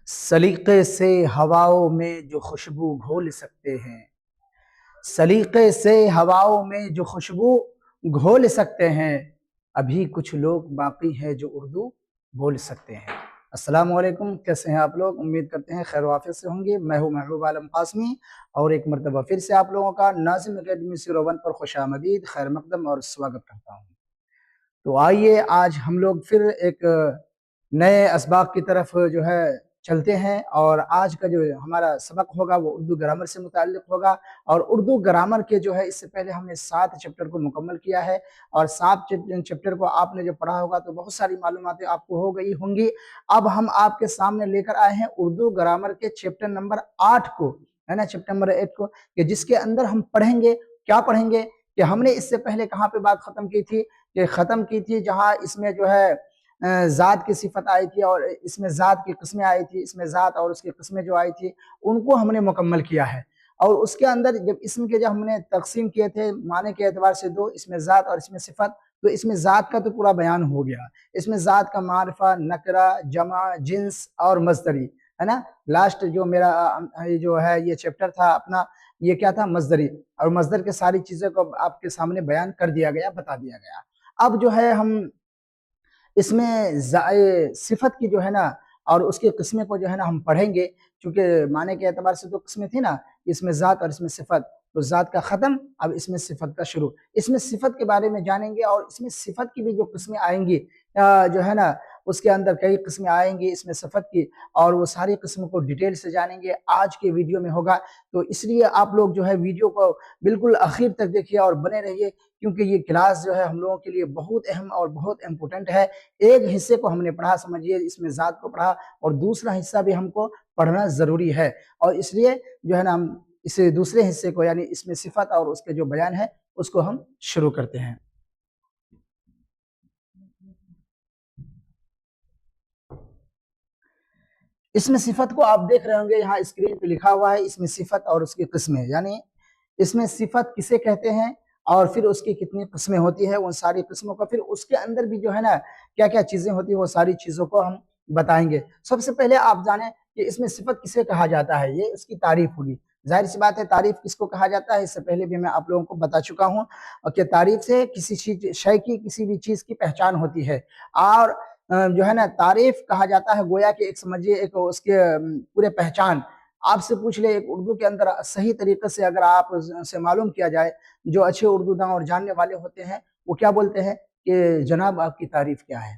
سلیقے سے ہواؤں میں جو خوشبو گھول سکتے ہیں، سلیقے سے ہواؤں میں جو خوشبو گھول سکتے ہیں، ابھی کچھ لوگ باقی ہیں جو اردو بول سکتے ہیں۔ السلام علیکم، کیسے ہیں آپ لوگ؟ امید کرتے ہیں خیر و عافیت سے ہوں گے۔ میں ہوں محبوب عالم قاسمی اور ایک مرتبہ پھر سے آپ لوگوں کا ناظم اکیڈمی 01 پر خوش آمدید، خیر مقدم اور سواگت کرتا ہوں۔ تو آئیے آج ہم لوگ پھر ایک نئے اسباق کی طرف جو ہے چلتے ہیں، اور آج کا جو ہمارا سبق ہوگا وہ اردو گرامر سے متعلق ہوگا۔ اور اردو گرامر کے جو ہے اس سے پہلے ہم نے 7 چیپٹر کو مکمل کیا ہے، اور 7 چیپٹر کو آپ نے جو پڑھا ہوگا تو بہت ساری معلوماتیں آپ کو ہو گئی ہوں گی۔ اب ہم آپ کے سامنے لے کر آئے ہیں اردو گرامر کے چیپٹر نمبر 8 کو، ہے نا، چیپٹر نمبر 8 کو، کہ جس کے اندر ہم پڑھیں گے کیا پڑھیں گے کہ ہم نے اس سے پہلے کہاں پہ بات ختم کی تھی، کہ ختم کی تھی جہاں اس میں جو ہے ذات کی صفت آئی تھی، اور اس میں ذات کی قسمیں آئی تھی، اس میں ذات اور اس کی قسمیں جو آئی تھی ان کو ہم نے مکمل کیا ہے۔ اور اس کے اندر جب اسم کے ہم نے تقسیم کیے تھے معنی کے اعتبار سے 2، اس میں ذات اور اس میں صفت، تو اس میں ذات کا تو پورا بیان ہو گیا۔ اس میں ذات کا معرفہ، نکرہ، جمع، جنس اور مصدری، ہے نا۔ لاسٹ جو میرا جو ہے یہ چیپٹر تھا اپنا، یہ کیا تھا؟ مصدری، اور مصدر کے ساری چیزوں کو آپ کے سامنے بیان کر دیا گیا، بتا دیا گیا۔ اب جو ہے ہم اس میں صفت کی جو ہے نا اور اس کی قسمیں کو جو ہے نا ہم پڑھیں گے، چونکہ معنی کے اعتبار سے 2 قسمیں تھی نا، اس میں ذات اور اس میں صفت، تو ذات کا ختم، اب اس میں صفت کا شروع۔ اس میں صفت کے بارے میں جانیں گے، اور اس میں صفت کی بھی جو قسمیں آئیں گی جو ہے نا، اس کے اندر کئی قسمیں آئیں گی اس میں صفت کی، اور وہ ساری قسموں کو ڈیٹیل سے جانیں گے آج کے ویڈیو میں ہوگا۔ تو اس لیے آپ لوگ جو ہے ویڈیو کو بالکل آخر تک دیکھیے اور بنے رہیے، کیونکہ یہ کلاس جو ہے ہم لوگوں کے لیے بہت اہم اور بہت امپورٹنٹ ہے۔ ایک حصے کو ہم نے پڑھا، سمجھیے اس میں ذات کو پڑھا، اور دوسرا حصہ بھی ہم کو پڑھنا ضروری ہے، اور اس لیے جو ہے نا ہم اس دوسرے حصے کو، یعنی اس میں صفت اور اس کے جو بیان ہے اس کو ہم شروع کرتے ہیں۔ اس میں صفت کو آپ دیکھ رہے ہوں گے، یہاں اسکرین پہ لکھا ہوا ہے اس میں صفت اور اس کی قسمیں، یعنی اس میں صفت کسے کہتے ہیں اور پھر اس کی کتنی قسمیں ہوتی ہیں، ان ساری قسموں کا، پھر اس کے اندر بھی جو ہے نا کیا کیا چیزیں ہوتی ہیں، وہ ساری چیزوں کو ہم بتائیں گے۔ سب سے پہلے آپ جانیں کہ اس میں صفت کسے کہا جاتا ہے، یہ اس کی تعریف ہوگی۔ ظاہر سی بات ہے تعریف کس کو کہا جاتا ہے، اس سے پہلے بھی میں آپ لوگوں کو بتا چکا ہوں کہ تعریف سے کسی شے کی، کسی بھی چیز کی پہچان ہوتی ہے، اور جو ہے نا تعریف کہا جاتا ہے گویا کہ ایک سمجھیے ایک اس کے پورے پہچان۔ آپ سے پوچھ لے ایک اردو کے اندر صحیح طریقے سے اگر آپ سے معلوم کیا جائے، جو اچھے اردو داں اور جاننے والے ہوتے ہیں وہ کیا بولتے ہیں کہ جناب آپ کی تعریف کیا ہے،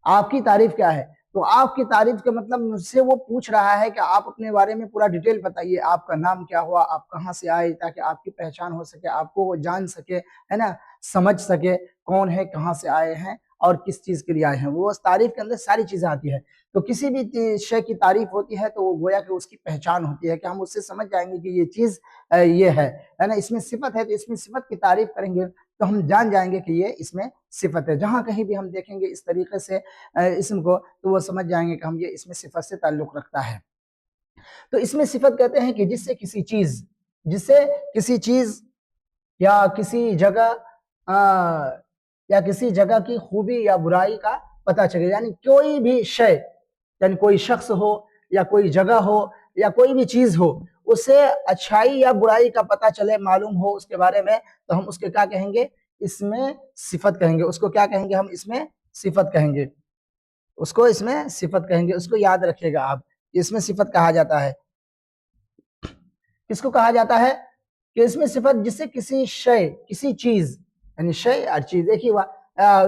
آپ کی تعریف کیا ہے؟ تو آپ کی تعریف کے مطلب مجھ سے وہ پوچھ رہا ہے کہ آپ اپنے بارے میں پورا ڈیٹیل بتائیے، آپ کا نام کیا ہوا، آپ کہاں سے آئے، تاکہ آپ کی پہچان ہو سکے، آپ کو وہ جان سکے، ہے نا، سمجھ سکے کون ہے، کہاں سے آئے ہیں اور کس چیز کے لیے آئے ہیں۔ وہ اس تعریف کے اندر ساری چیزیں آتی ہے۔ تو کسی بھی شے کی تعریف ہوتی ہے تو وہ گویا کہ اس کی پہچان ہوتی ہے، کہ ہم اس سے سمجھ جائیں گے کہ یہ چیز یہ ہے نا۔ اس میں صفت ہے تو اس میں صفت کی تعریف کریں گے تو ہم جان جائیں گے کہ یہ اس میں صفت ہے۔ جہاں کہیں بھی ہم دیکھیں گے اس طریقے سے اسم کو تو وہ سمجھ جائیں گے کہ ہم یہ اس میں صفت سے تعلق رکھتا ہے۔ تو اس میں صفت کہتے ہیں کہ جس سے کسی چیز یا کسی جگہ کسی جگہ کی خوبی یا برائی کا پتہ چلے، یعنی کوئی بھی شے، یعنی کوئی شخص ہو یا کوئی جگہ ہو یا کوئی بھی چیز ہو، اسے اچھائی یا برائی کا پتہ چلے، معلوم ہو اس کے بارے میں، تو ہم اس کے کیا کہیں گے؟ اس میں صفت کہیں گے۔ اس کو کیا کہیں گے؟ ہم اس میں صفت کہیں گے، اس کو اس میں صفت کہیں گے۔ اس کو یاد رکھیے گا آپ، اس میں صفت کہا جاتا ہے۔ کس کو کہا جاتا ہے؟ کہ اس میں صفت جس سے کسی شے، کسی چیز، یعنی شے اور چیز ایک ہی ہوا،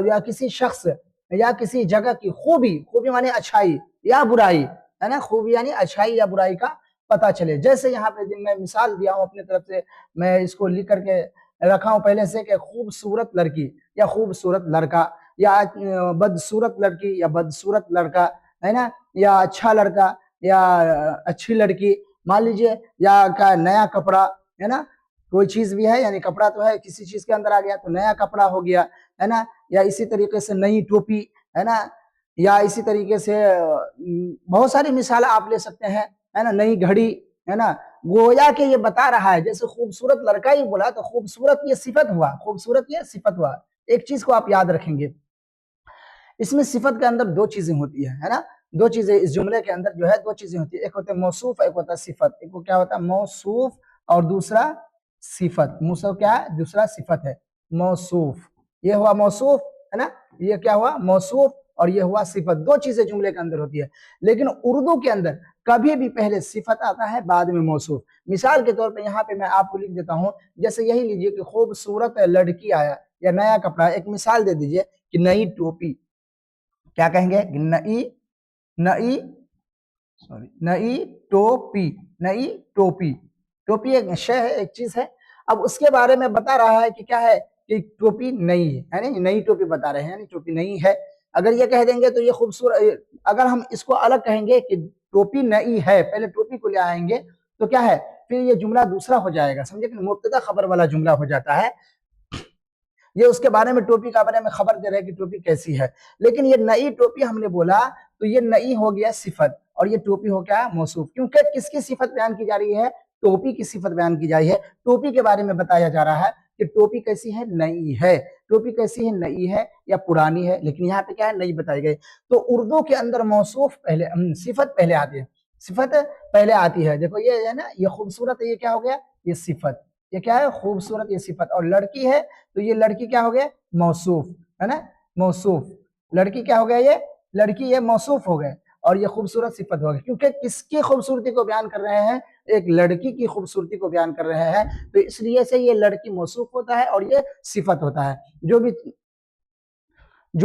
یا کسی شخص یا کسی جگہ کی خوبی معنی اچھائی یا برائی، ہے نا، خوبی یعنی اچھائی یا برائی کا پتہ چلے۔ جیسے یہاں پہ میں مثال دیا ہوں اپنے طرف سے، میں اس کو لکھ کر کے رکھا ہوں پہلے سے، کہ خوبصورت لڑکی یا خوبصورت لڑکا، یا بدصورت لڑکی یا بدصورت لڑکا، ہے نا، یا اچھا لڑکا یا اچھی لڑکی، مان لیجئے، یا نیا کپڑا، ہے نا، کوئی چیز بھی ہے، یعنی کپڑا تو ہے، کسی چیز کے اندر آ گیا تو نیا کپڑا ہو گیا، ہے نا، یا اسی طریقے سے نئی ٹوپی، ہے نا، یا اسی طریقے سے بہت ساری مثال آپ لے سکتے ہیں، ہے نا، نئی گھڑی، ہے نا۔ گویا کہ یہ بتا رہا ہے، جیسے خوبصورت لڑکا ہی بولا تو خوبصورت یہ صفت ہوا، خوبصورت یہ صفت ہوا۔ ایک چیز کو آپ یاد رکھیں گے، اس میں صفت کے اندر 2 چیزیں ہوتی ہیں، ہے نا۔ दो चीजें इस जुमले के अंदर जो है दो चीजें होती है, एक होता है मौसूफ, एक होता है सिफत। एक को क्या होता है मौसूफ और दूसरा सिफत। मौसूफ क्या है, दूसरा सिफत है मौसूफ। ये हुआ मौसूफ है ना, ये क्या हुआ मौसूफ और ये हुआ सिफत। दो चीजें जुमले के अंदर होती है, लेकिन उर्दू के अंदर कभी भी पहले सिफत आता है बाद में मौसूफ। मिसाल के तौर पे यहाँ पे मैं आपको लिख देता हूँ, जैसे यही लीजिए कि खूबसूरत लड़की आया या नया कपड़ा। एक मिसाल दे दीजिए कि नई टोपी, क्या कहेंगे नई नई सॉरी नई टोपी, नई टोपी। टोपी एक शय है, एक चीज है। अब उसके बारे में बता रहा है कि क्या है कि टोपी नई है ना, नई टोपी बता रहे हैं, टोपी नई है। अगर ये कह देंगे तो ये खूबसूरत, अगर हम इसको अलग कहेंगे कि टोपी नई है, पहले टोपी को ले आएंगे तो क्या है फिर ये जुमला दूसरा हो जाएगा, समझे कि मुब्तदा खबर वाला जुमला हो जाता है। ये उसके बारे में टोपी के बारे में खबर दे रहे हैं कि टोपी कैसी है। लेकिन ये नई टोपी हमने बोला तो ये नई हो गया सिफत और ये टोपी हो गया मौसूफ, क्योंकि किसकी सिफत बयान की जा रही है, टोपी की सिफत बयान की जा रही है। टोपी के बारे में बताया जा रहा है कि टोपी कैसी है, नई है। टोपी कैसी है, नई है या पुरानी है, लेकिन यहाँ पे क्या है नई बताई गई। तो उर्दू के अंदर मौसूफ पहले, सिफत पहले आती है, सिफत पहले आती है। देखो ये है ना, ये खूबसूरत है, ये क्या हो गया ये सिफत, ये क्या है खूबसूरत, ये सिफत। और लड़की है तो ये लड़की क्या हो गया मौसूफ, है ना मौसूफ। लड़की क्या हो गया, ये लड़की ये मौसूफ हो गए और ये खूबसूरत सिफत हो गई, क्योंकि किसकी खूबसूरती को बयान कर रहे हैं, एक लड़की की खूबसूरती को बयान कर रहे हैं, तो इसलिए से ये लड़की मौसूफ होता है और ये सिफत होता है। जो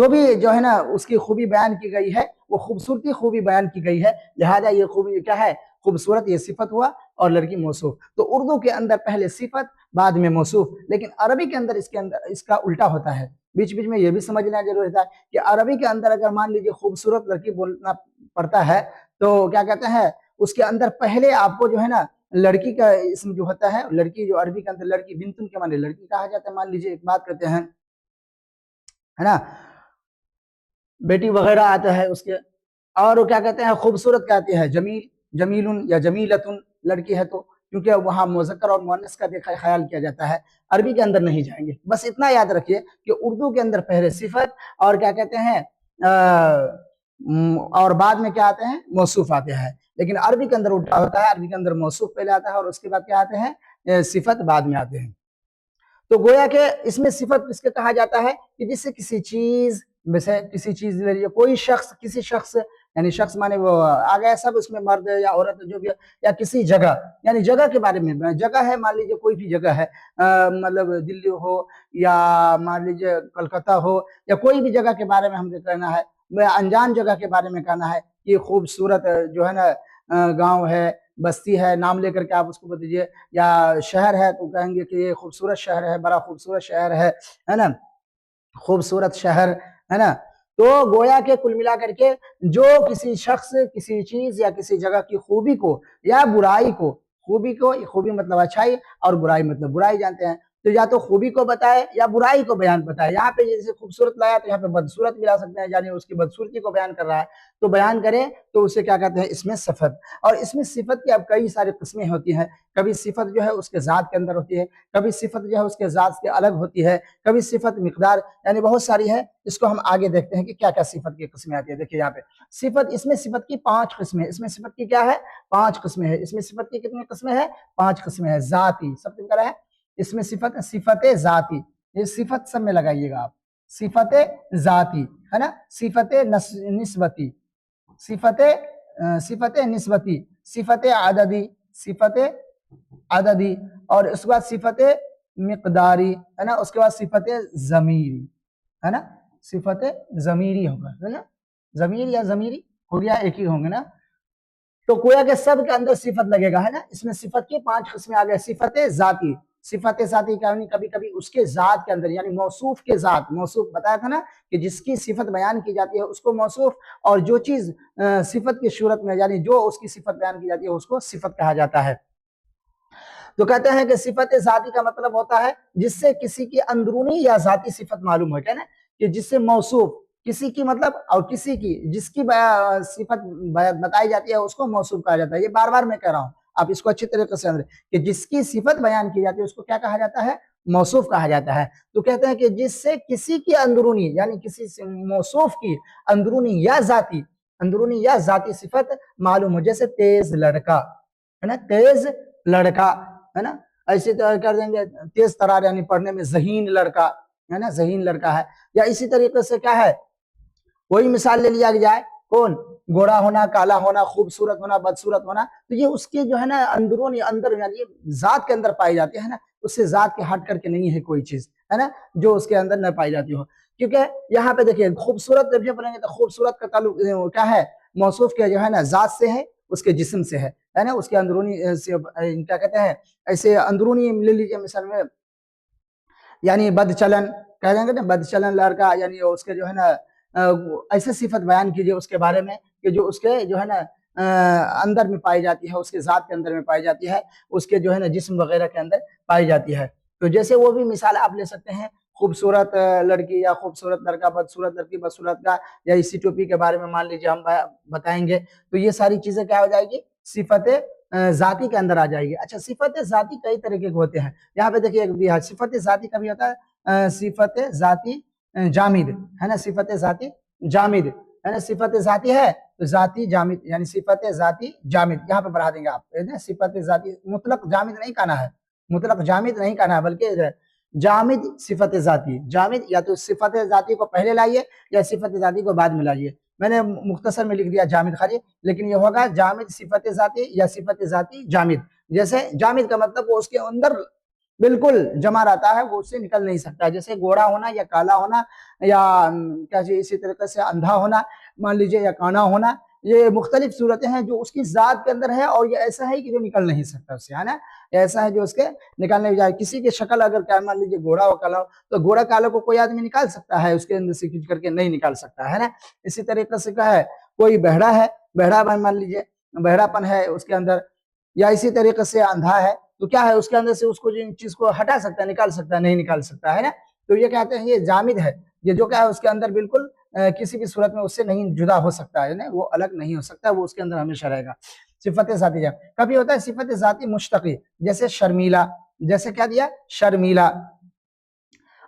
भी जो है ना उसकी खूबी बयान की गई है, वो खूबसूरती खूबी बयान की गई है, लिहाजा ये खूबी क्या है खूबसूरत, ये सिफत हुआ और लड़की मौसूफ। तो उर्दू के अंदर पहले सिफत बाद में मौसूफ, लेकिन अरबी के अंदर इसका उल्टा होता है। बीच बीच में ये भी समझना जरूरी है कि अरबी के अंदर अगर मान लीजिए खूबसूरत लड़की बोलना पड़ता है तो क्या कहते हैं उसके अंदर पहले आपको जो है ना लड़की का इसम जो होता है, लड़की जो अरबी के अंदर लड़की बिंतुन के माने लड़की कहा जाता है। मान लीजिए एक बात करते हैं है ना, बेटी वगैरह आता है उसके, और वो क्या कहते हैं खूबसूरत कहते हैं जमील, जमीलुन या जमीलतुन लड़की है तो, क्योंकि वहां मुज़क्कर और मुअन्नस का देखा ख्याल किया जाता है। अरबी के अंदर नहीं जाएंगे। बस इतना याद रखिए कि उर्दू के अंदर पहले सिफत और क्या कहते हैं और बाद में क्या आते हैं मौसूफ आते हैं। लेकिन अरबी के अंदर उल्टा होता है, अरबी के अंदर मौसूफ पहले आता है और उसके बाद क्या आते हैं सिफत बाद में आते हैं। तो गोया के इसमें सिफत किसके कहा जाता है कि जिससे किसी चीज, वैसे किसी चीज कोई शख्स, किसी शख्स यानी शख्स माने वो आ गया सब, उसमें मर्द या औरत जो भी, या किसी जगह यानी जगह के बारे में, जगह है मान लीजिए कोई भी जगह है, मतलब दिल्ली हो या मान लीजिए कलकत्ता हो या कोई भी जगह के बारे में हमें कहना है, अनजान जगह के बारे में कहना है कि खूबसूरत जो है ना गाँव है, बस्ती है, नाम लेकर के आप उसको बताइए, या शहर है तो कहेंगे कि ये खूबसूरत शहर है, बड़ा खूबसूरत शहर है ना, खूबसूरत शहर है ना। तो गोया के कुल मिला करके जो किसी शख्स, किसी चीज या किसी जगह की खूबी को या बुराई को, खूबी मतलब अच्छाई और बुराई मतलब बुराई जानते हैं, तो या तो खूबी को बताए या बुराई को बयान बताए। यहाँ पे जैसे खूबसूरत लाया तो यहाँ पे बदसूरत भी ला सकते हैं, यानी उसकी बदसूरती को बयान कर रहा है, तो बयान करें तो उसे क्या कहते हैं इसमें सिफत। और इसमें सिफत की अब कई सारी किस्में होती हैं। कभी सिफत जो है उसके जात के अंदर होती है, कभी सिफत जो है उसके जात से अलग होती है, कभी सिफत मिकदार, यानी बहुत सारी है। इसको हम आगे देखते हैं कि क्या क्या सिफत की किस्में आती है। देखिए यहाँ पे सिफत, इसमें सिफत की 5 किस्में, इसमें सिफत की क्या है 5 किस्में है। इसमें सिफत की कितनी किस्में है 5 किस्में है। जाती सबसे पहला है इसमें सिफत, सिफत जाती, ये सिफत सब में लगाइएगा आप, सिफत जाती है ना, सिफत निस्बती, सिफत निस्बती, सिफत आददी, सिफत आददी, और उसके बाद सिफत मिकदारी है ना, उसके बाद सिफत जमीरी है ना, सिफत जमीरी होगा है ना, जमीर या जमीरी हो गया एक ही होंगे ना। तो गोया के सब के अंदर सिफत लगेगा है ना। इसमें सिफत की 5 किस्में आ गए। सिफत जाती, सिफत जाती कभी कभी उसके जात के अंदर, यानी मौसूफ के जात, मौसूफ बताया था ना कि जिसकी सिफत बयान की जाती है उसको मौसूफ, और जो चीज सिफत की सूरत में यानी जो उसकी सिफत बयान की जाती है उसको सिफत कहा जाता है। तो कहते हैं कि सिफत जाती का मतलब होता है जिससे किसी की अंदरूनी या जाती सिफत मालूम हो, ना कि जिससे मौसूफ किसी की मतलब, और किसी की जिसकी सिफत बताई जाती है उसको मौसूफ कहा जाता है। ये बार बार मैं कह रहा हूं, आप इसको अच्छी तरीके से समझें कि जिसकी सिफत बयान की जाती है उसको क्या कहा जाता है मौसूफ कहा जाता है। तो कहते हैं कि जिससे किसी की अंदरूनी यानी किसी मौसूफ की अंदरूनी या जाती اندرونی یا ذاتی صفت معلوم ہو، جیسے تیز لڑکا ہے نا، تیز لڑکا ہے نا، ایسے کر دیں گے تیز ترار یعنی پڑھنے میں ذہین لڑکا ہے نا، ذہین لڑکا ہے. یا اسی طریقے سے کیا ہے، وہی مثال لے لیا جائے کون، گوڑا ہونا، کالا ہونا، خوبصورت ہونا، بدصورت ہونا، تو یہ اس کے جو ہے نا اندرونی اندر یعنی ذات کے اندر پائی جاتی ہے نا، اس سے ذات کے ہٹ کر کے نہیں ہے کوئی چیز ہے نا جو اس کے اندر نہ پائی جاتی ہو. کیونکہ یہاں پہ دیکھیے خوبصورت جب پڑھیں گے تو خوبصورت کا تعلق کیا ہے، موصوف کے جو ہے نا ذات سے ہے، اس کے جسم سے ہے نا، اس کے اندرونی کیا کہتے ہیں، ایسے اندرونی لے لیجیے مثال میں، یعنی بد چلن کہہ دیں گے نا، بد چلن لڑکا یعنی اس کے جو ہے نا ایسے صفت بیان کیجیے اس کے بارے میں کہ جو اس کے جو ہے نا اندر میں پائی جاتی ہے، اس کے ذات کے اندر میں پائی جاتی ہے، اس کے جو ہے نا جسم وغیرہ کے اندر پائی جاتی ہے. تو جیسے وہ بھی مثال آپ لے سکتے ہیں، خوبصورت لڑکی یا خوبصورت لڑکا، بدصورت لڑکی بدصورت کا، یا اسی ٹوپی کے بارے میں مان لیجیے ہم بتائیں گے، تو یہ ساری چیزیں کیا ہو جائے گی، صفت ذاتی کے اندر آ جائے گی. اچھا صفت ذاتی کئی طرح کے ہوتے ہیں، یہاں پہ دیکھیے ایک بھی ہے صفت ذاتی کا بھی ہوتا ہے صفت ذاتی جامد ہے نا، صفت ذاتی جامد ہے نا، صفت ذاتی ہے تو ذاتی جامد یعنی صفت ذاتی جامد یہاں پہ بڑھا دیں گے آپ، صفت ذاتی مطلق جامد نہیں کہنا ہے، مطلق جامد نہیں کہنا ہے، بلکہ جامد صفت ذاتی، جامد یا تو صفت ذاتی کو پہلے لائیے یا صفت ذاتی کو بعد میں لائیے. میں نے مختصر میں لکھ دیا جامد خالی، لیکن یہ ہوگا جامد صفت ذاتی یا صفت ذاتی جامد. جیسے جامد کا مطلب وہ اس کے اندر بالکل جمع رہتا ہے، وہ اس سے نکل نہیں سکتا، جیسے گوڑا ہونا یا کالا ہونا یا کیا چیز اسی طریقے سے اندھا ہونا مان لیجیے یا کانا ہونا، یہ مختلف صورتیں ہیں جو اس کی ذات کے اندر ہے، اور یہ ایسا ہے کہ جو نکل نہیں سکتا اس سے ہے نا، ایسا ہے جو اس کے نکالنے جائے. کسی کی شکل اگر کیا مان لیجیے گھوڑا ہو کالا ہو تو گھوڑا کالا کو کوئی آدمی نکال سکتا ہے، اس کے اندر سے کھینچ کر کے نہیں نکال سکتا ہے نا. اسی طریقے سے کیا ہے، کوئی بہڑا ہے، بہڑا مان لیجیے بہڑا پن ہے اس کے اندر، یا اسی طریقے سے اندھا ہے تو کیا ہے اس کے اندر سے اس کو جو چیز کو ہٹا سکتا ہے، نکال سکتا ہے، نہیں نکال سکتا ہے نا. تو یہ کہتے ہیں یہ جامد ہے، یہ جو کیا ہے اس کے اندر بالکل کسی بھی صورت میں اس سے نہیں جدا ہو سکتا ہے نا، وہ الگ نہیں ہو سکتا، وہ اس کے اندر ہمیشہ رہے گا. صفت ذاتی جب کبھی ہوتا ہے صفت ذاتی مشتقی، جیسے شرمیلا، جیسے کیا دیا شرمیلا،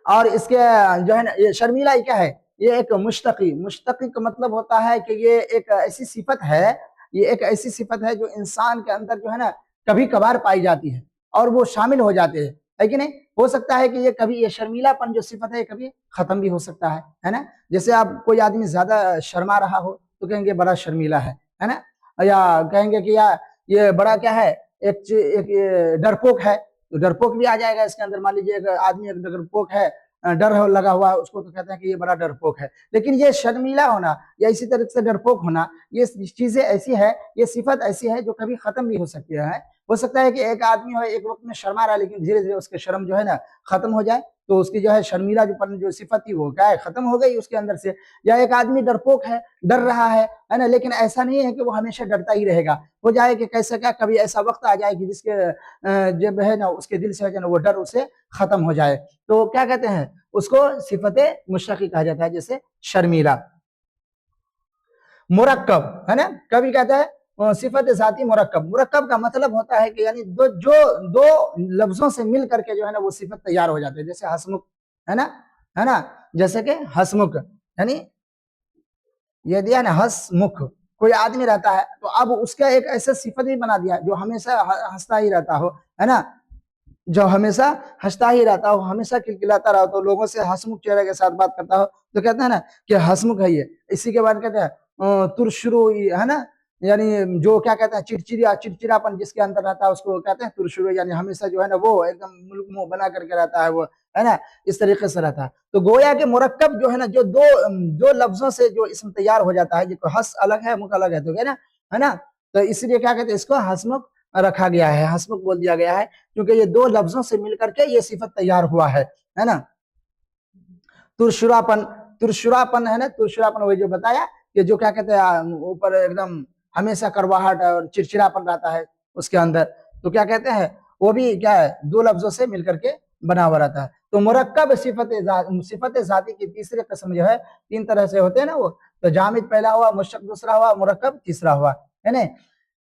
اور اس کے جو ہے نا یہ شرمیلا کیا ہے، یہ ایک مشتقی، مشتقی کا مطلب ہوتا ہے کہ یہ ایک ایسی صفت ہے، یہ ایک ایسی صفت ہے جو انسان کے اندر جو ہے نا کبھی کبھار پائی جاتی ہے اور وہ شامل ہو جاتے ہیں، ہے کہ نہیں. ہو سکتا ہے کہ یہ کبھی یہ شرمیلا پن جو صفت ہے کبھی ختم بھی ہو سکتا ہے نا. جیسے آپ کوئی آدمی زیادہ شرما رہا ہو تو کہیں گے بڑا شرمیلا ہے نا، یا کہیں گے کہ یہ بڑا کیا ہے، ایک ڈرپوک ہے، تو ڈرپوک بھی آ جائے گا اس کے اندر. مان لیجیے ایک آدمی ایک ڈرپوک ہے، ڈر لگا ہوا ہے اس کو، تو کہتے ہیں کہ یہ بڑا ڈرپوک ہے. لیکن یہ شرمیلا ہونا یا اسی طرح سے ڈرپوک ہونا، یہ چیزیں ایسی ہے، یہ صفت ایسی ہے جو کبھی ختم بھی ہو سکتی ہے. ہو سکتا ہے کہ ایک آدمی ہو ایک وقت میں شرما رہا ہے، لیکن دھیرے دھیرے اس کے شرم جو ہے نا ختم ہو جائے، تو اس کی جو ہے شرمیلا جو صفت تھی وہ کیا ہے ختم ہو گئی اس کے اندر سے. یا ایک آدمی ڈرپوک ہے، ڈر رہا ہے نا، لیکن ایسا نہیں ہے کہ وہ ہمیشہ ڈرتا ہی رہے گا. ہو جائے کہ کیسے کیا کبھی ایسا وقت آ جائے کہ جس کے جب ہے نا اس کے دل سے ہے نا وہ ڈر اسے ختم ہو جائے، تو کیا کہتے ہیں اس کو صفت مشتقی کہا جاتا ہے، جیسے شرمیلا. مرکب ہے نا، کبھی کہتا ہے صفت ذاتی مرکب. مرکب کا مطلب ہوتا ہے کہ یعنی دو لفظوں سے مل کر کے جو ہے نا وہ صفت تیار ہو جاتے ہیں، جیسے ہسمکھ ہے نا، جیسے کہ ہسمکھ یعنی یہ دیا نا ہسمکھ، کوئی آدمی رہتا ہے تو اب اس کا ایک ایسا صفت ہی بنا دیا جو ہمیشہ ہنستا ہی رہتا ہو ہے نا، جو ہمیشہ ہنستا ہی رہتا ہو، ہمیشہ کلکلاتا رہتا ہو، لوگوں سے ہسمکھ چہرے کے ساتھ بات کرتا ہو، تو کہتے ہیں نا کہ ہسمکھ ہے یہ. اسی کے بعد کہتے ہیں ترشرو ہے نا، یعنی جو کیا کہتے ہیں چڑچڑاپن جس کے اندر رہتا ہے اس کو کہتے ہیں ترشرو، یعنی ہمیشہ جو ہے نا وہ ایک دم ملک منہ بنا کر کے رہتا ہے وہ ہے نا، اس طریقے سے رہتا ہے. تو گویا کہ مرکب جو ہے نا جو دو لفظوں سے جو اسم تیار ہو جاتا ہے، جو ہس الگ ہے مکھ الگ ہے تو ہے نا، تو اس لیے کیا کہتے ہیں اس کو ہسمکھ رکھا گیا ہے، ہسمکھ بول دیا گیا ہے، کیونکہ یہ دو لفظوں سے مل کر کے یہ صفت تیار ہوا ہے نا. ترشراپن ہے نا، ترشراپن وہ جو بتایا کہ جو کیا کہتے ہیں اوپر ایک دم ہمیشہ کرواہٹ اور چڑچڑاپن رہتا ہے اس کے اندر، تو کیا کہتے ہیں وہ بھی کیا ہے دو لفظوں سے مل کر کے بنا ہوا رہتا ہے. تو مرکب صفت ذاتی کی تیسری قسم جو ہے تین طرح سے ہوتے ہیں نا، وہ تو جامد پہلا ہوا، مشتق دوسرا ہوا، مرکب تیسرا ہوا ہے نا.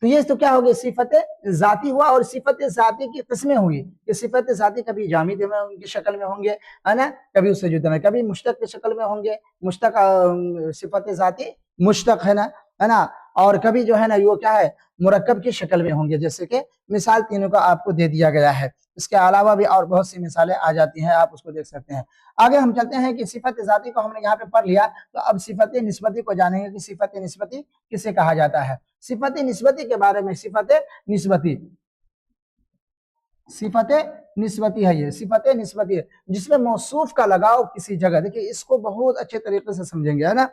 تو یہ تو کیا ہوگی صفت ذاتی ہوا، اور صفت ذاتی کی قسمیں ہوئی کہ صفت ذاتی کبھی جامد میں ان کی شکل میں ہوں گے ہے نا، کبھی اس سے جدا میں، کبھی مشتق کی شکل میں ہوں گے، مشتق صفت ذاتی मुश्तक है ना, और कभी जो है ना वो क्या है मुरक्कब की शक्ल में होंगे, जैसे कि मिसाल तीनों का आपको दे दिया गया है। इसके अलावा भी और बहुत सी मिसालें आ जाती हैं, आप उसको देख सकते हैं। आगे हम चलते हैं कि सिफत ज़ाती को हमने यहाँ पे पढ़ लिया, तो अब सिफत निस्बती को जानेंगे कि सिफत निस्बती किसे कहा जाता है। सिफत निस्बती के बारे में, सिफत निस्बती है, ये सिफत निस्बती है जिसमें मौसूफ का लगाव किसी जगह, देखिए इसको बहुत अच्छे तरीके से समझेंगे, है ना।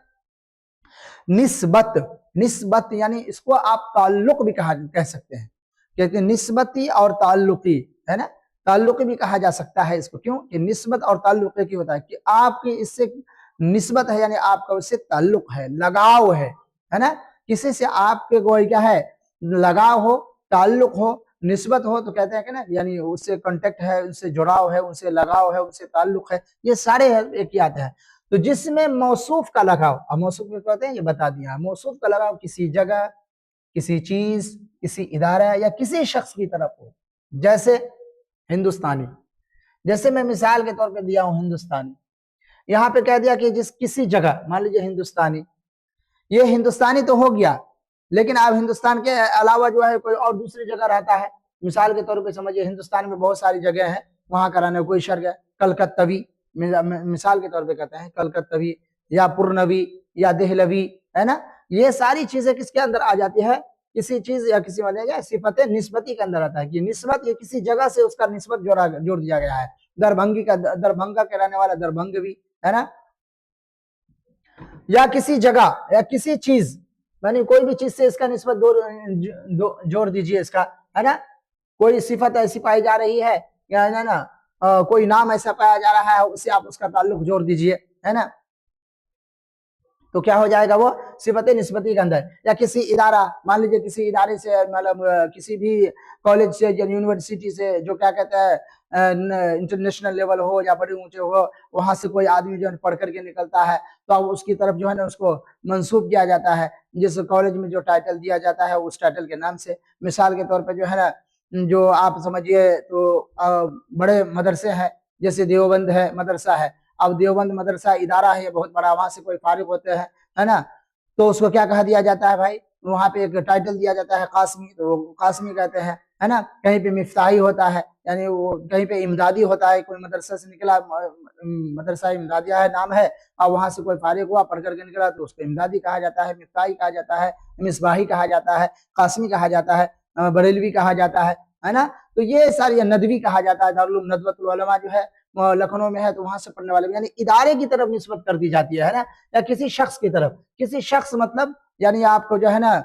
निस्बत यानी इसको आप ताल्लुक भी कह सकते हैं, कहते हैं निस्बती और ताल्लुकी, है ना, ताल्लुकी भी कहा जा सकता है इसको। क्यों कि निस्बत और ताल्लुकी की होता है कि आपकी इससे निस्बत है यानी आपका उससे ताल्लुक है, लगाव है ना, किसी से आपके कोई क्या है लगाव हो, ताल्लुक हो, निस्बत हो, तो कहते हैं कि ना यानी उससे कांटेक्ट है, उससे जुड़ाव है, उनसे लगाव है, उनसे ताल्लुक है, ये सारे एक ही आते हैं। तो जिसमें मौसूफ का लगाव, अब मौसूफ क्या कहते हैं ये बता दिया, मौसूफ का लगाव किसी जगह, किसी चीज, किसी इदारा या किसी शख्स की तरफ हो, जैसे हिंदुस्तानी, जैसे मैं मिसाल के तौर पे दिया हूं हिंदुस्तानी, यहाँ पे कह दिया कि जिस किसी जगह, मान लीजिए हिंदुस्तानी, ये हिंदुस्तानी तो हो गया, लेकिन अब हिंदुस्तान के अलावा जो है कोई और दूसरी जगह रहता है, मिसाल के तौर पे समझिए हिंदुस्तान में बहुत सारी जगह है, वहां का रहने कोई शर्त है, कलकत्तवी, मिसाल के तौर पे कहते हैं कलकत्तवी या पुरनवी या देहलवी, है ना, ये सारी चीजें किसके अंदर आ जाती है, किसी चीज या किसी मतलब सिफत निस्बती के अंदर आता है कि निस्बत ये किसी जगह से उसका निस्बत जोड़ दिया गया है। दरभंगा के रहने वाला दरभंगवी, है ना, या किसी जगह या किसी चीज, यानी कोई भी चीज से इसका निस्बत जोड़ दीजिए इसका, है ना, कोई सिफत ऐसी पाई जा रही है या है ना, कोई नाम ऐसा पाया जा रहा है, उससे आप उसका ताल्लुक जोड़ दीजिए, है ना, तो क्या हो जाएगा वो सिफत निस्बती के अंदर। या किसी इदारा, मान लीजिए किसी इदारे से, मतलब किसी भी कॉलेज से या यूनिवर्सिटी से, जो क्या कहते हैं इंटरनेशनल लेवल हो या बड़े ऊंचे हो, वहां से कोई आदमी जो है पढ़ करके निकलता है, तो अब उसकी तरफ जो है ना उसको मंसूब किया जाता है, जिस कॉलेज में जो टाइटल दिया जाता है उस टाइटल के नाम से। मिसाल के तौर पर जो है ना, जो आप समझिए तो बड़े मदरसे हैं, जैसे देवबंद है मदरसा है, अब देवबंद मदरसा इदारा है, बहुत बड़ा, वहां से कोई फारिग होते हैं, है ना, तो उसको क्या कहा दिया जाता है भाई, वहां पे एक टाइटल दिया जाता है कासमी, तो कासमी कहते हैं, है ना। कहीं पे मिफ्ताही होता है, यानी वो कहीं पे इमदादी होता है, कोई मदरसा से निकला, मदरसा इमदादिया है नाम है, और वहां से कोई फारिग हुआ पढ़ करके निकला, तो उसको इमदादी कहा जाता है, मिफ्ताही कहा जाता है, मिसबाही कहा जाता है, कासमी कहा जाता है, बरेलवी कहा जाता है ना। तो ये सारी, नदवी कहा जाता है, दारुल नदवतुल उलमा जो है लखनऊ में है, तो वहां से पढ़ने वाले, यानी इदारे की तरफ निस्बत कर दी जाती है ना, या किसी शख्स की तरफ। किसी शख्स मतलब यानी आपको जो है ना,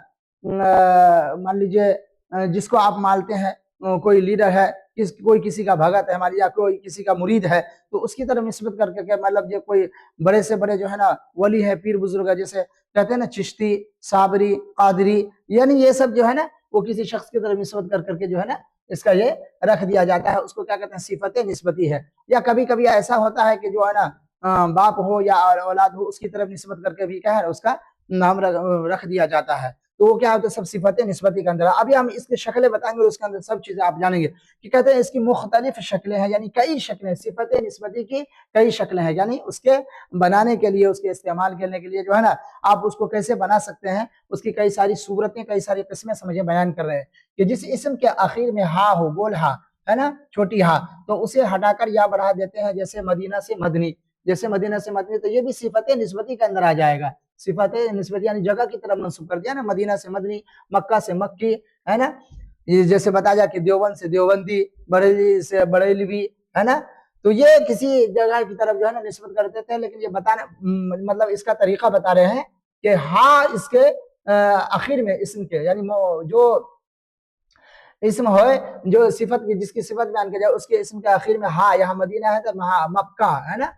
मान लीजिए जिसको आप मानते हैं, कोई लीडर है, कोई किसी का भगत है हमारी, या कोई किसी का मुरीद है, तो उसकी तरफ निस्बत करके, मतलब जो कोई बड़े से बड़े जो है ना वली है, पीर बुजुर्ग है, जैसे कहते हैं ना चिश्ती, साबरी, कादरी, यानी ये सब जो है ना वो किसी शख्स की तरफ निस्बत करके जो है ना इसका ये रख दिया जाता है, उसको क्या कहते हैं सिफत निस्बती है। या कभी कभी ऐसा होता है कि जो है ना बाप हो या औलाद हो, उसकी तरफ निस्बत करके भी क्या है उसका नाम रख दिया जाता है, तो वो क्या होता है सब सिफत निस्बती के अंदर। अभी हम इसकी शक्लें बताएंगे और उसके अंदर सब चीजें आप जानेंगे कि कहते हैं इसकी मुख्तलिफ शक्लें हैं, यानी कई शक्लें, सिफत निस्बती की कई शक्लें हैं, यानी उसके बनाने के लिए, उसके इस्तेमाल करने के लिए जो है ना आप उसको कैसे बना सकते हैं, उसकी कई सारी सूरतें, कई सारी किस्में समझे बयान कर रहे हैं। कि जिस इसम के आखिर में हा हो, गोल हा, है ना, छोटी हा, तो उसे हटाकर या बढ़ा देते हैं, जैसे मदीना से मदनी, जैसे मदीना से मदनी, तो ये भी सिफत निस्बती के अंदर आ जाएगा। सिफत निस्बती यानी जगह की तरफ मंसूब कर दिया ना, मदीना से मदनी, मक्का से मक्की, है ना। ये जैसे बताया जाए कि देवबंद से देवबंदी, बरेली से बरेलवी, है ना, तो ये किसी जगह की तरफ जो है ना निस्बत कर देते हैं। लेकिन ये बताने मतलब इसका तरीका बता रहे हैं कि हा इसके आखिर में इसम के, यानी जो इसम हो, जो सिफत की, जिसकी सिफत बयान की जाए, उसके इसम के आखिर में हा, यहाँ मदीना है तो मक्का, है ना,